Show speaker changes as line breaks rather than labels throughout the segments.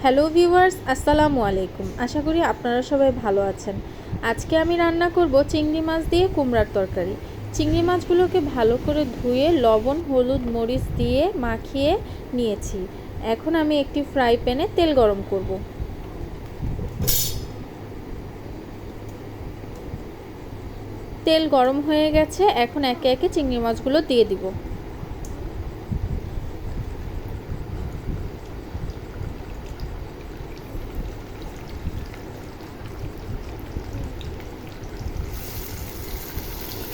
Hello viewers, আসসালামু আলাইকুম। আশা করি আপনারা সবাই ভালো আছেন। আজকে আমি রান্না করব চিংড়ি মাছ দিয়ে কুমড়ার তরকারি। চিংড়ি মাছগুলোকে ভালো করে ধুয়ে লবণ, হলুদ, মরিচ দিয়ে মাখিয়ে নিয়েছি। এখন আমি একটি ফ্রাই প্যানে তেল গরম করব। তেল গরম হয়ে গেছে, এখন একে একে চিংড়ি মাছগুলো দিয়ে দিব।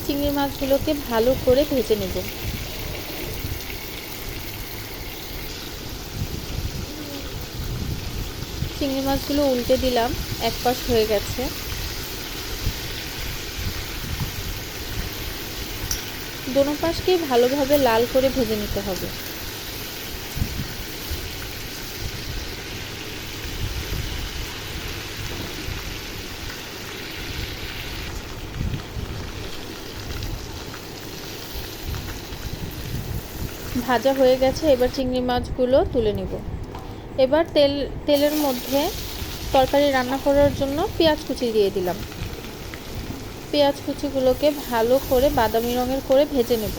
চিংড়ি মাছগুলোকে ভালো করে ভেজে নেব। চিংড়ি মাছগুলো উল্টে দিলাম, এক পাশ হয়ে গেছে। দোনো পাশকেই ভালোভাবে লাল করে ভেজে নিতে হবে। ভাজা হয়ে গেছে, এবার চিংড়ি মাছগুলো তুলে নিব। এবার তেলের মধ্যে তরকারি রান্না করার জন্য পেঁয়াজ কুচি দিয়ে দিলাম। পেঁয়াজ কুচিগুলোকে ভালো করে বাদামি রঙের করে ভেজে নেব।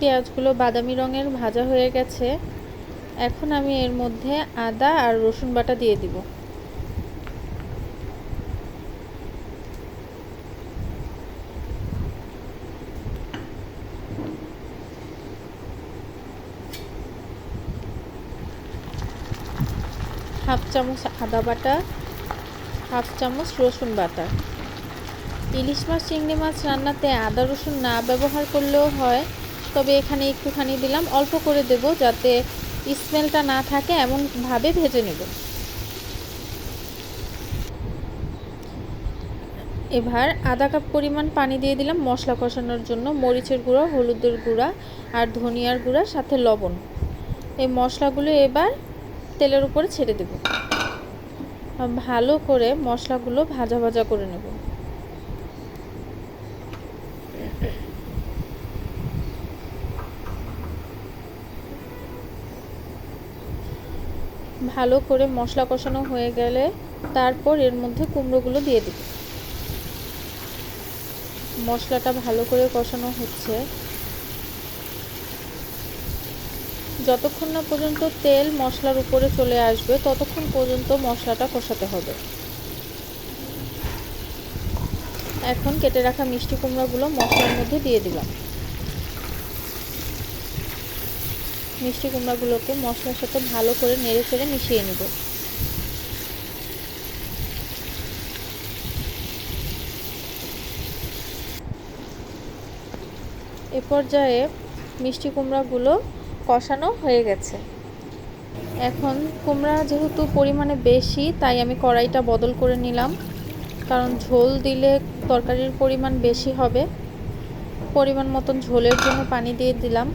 পেঁয়াজগুলো বাদামি রঙের ভাজা হয়ে গেছে। এখন আমি এর মধ্যে আদা আর রসুন বাটা দিয়ে দিব। হাফ চামচ আদা বাটা, হাফ চামচ রসুন বাটা। ইলিশ মাছ, চিংড়ি মাছ রান্নাতে আদা রসুন না ব্যবহার করলেও হয়, তবে এখানে একটুখানি দিলাম। অল্প করে দেব যাতে স্মেলটা না থাকে, এমনভাবে ভেজে নেব। এবার আধা কাপ পরিমাণ পানি দিয়ে দিলাম মশলা কষানোর জন্য। মরিচের গুঁড়া, হলুদের গুঁড়া আর ধনিয়ার গুঁড়া, সাথে লবণ। এই মশলাগুলো এবার তেলের উপরে ছেড়ে দেব। ভালো করে মশলাগুলো ভাজা ভাজা করে নেব। ভালো করে মশলা কষানো হয়ে গেলে তারপর এর মধ্যে কুমড়োগুলো দিয়ে দেব। মশলাটা ভালো করে কষানো হচ্ছে। যতক্ষণ না পর্যন্ত তেল মশলার উপরে চলে আসবে ততক্ষণ পর্যন্ত মশলাটা কষাতে হবে। এখন কেটে রাখা মিষ্টি কুমড়াগুলো মশলার মধ্যে দিয়ে দিলাম। মিষ্টি কুমড়াগুলোকে মশলার সাথে ভালো করে নেড়ে চেড়ে মিশিয়ে নেব। এ পর্যায়ে মিষ্টি কুমড়াগুলো কষানো হয়ে গেছে। এখন কুমড়া যেহেতু পরিমাণে বেশি, তাই আমি কড়াইটা বদল করে নিলাম, কারণ ঝোল দিলে তরকারির পরিমাণ বেশি হবে। পরিমাণ মতন ঝোলের জন্য পানি দিয়ে দিলাম।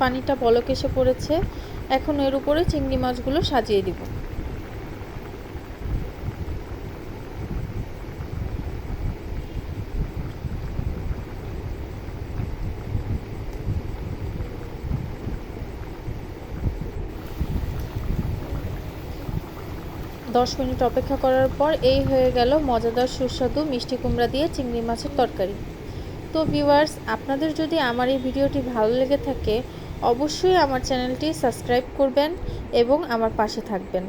পানিটা বলক এসে পড়েছে। এখন এর উপরে চিংড়ি মাছগুলো সাজিয়ে দিব। 10 মিনিট অপেক্ষা করার পর এই হয়ে গেল মজাদার সুস্বাদু মিষ্টি কুমড়া দিয়ে চিংড়ি মাছের তরকারি। তো ভিউয়ার্স, আপনাদের যদি আমার এই ভিডিওটি ভালো লেগে থাকে অবশ্যই আমার চ্যানেলটি সাবস্ক্রাইব করবেন এবং আমার পাশে থাকবেন।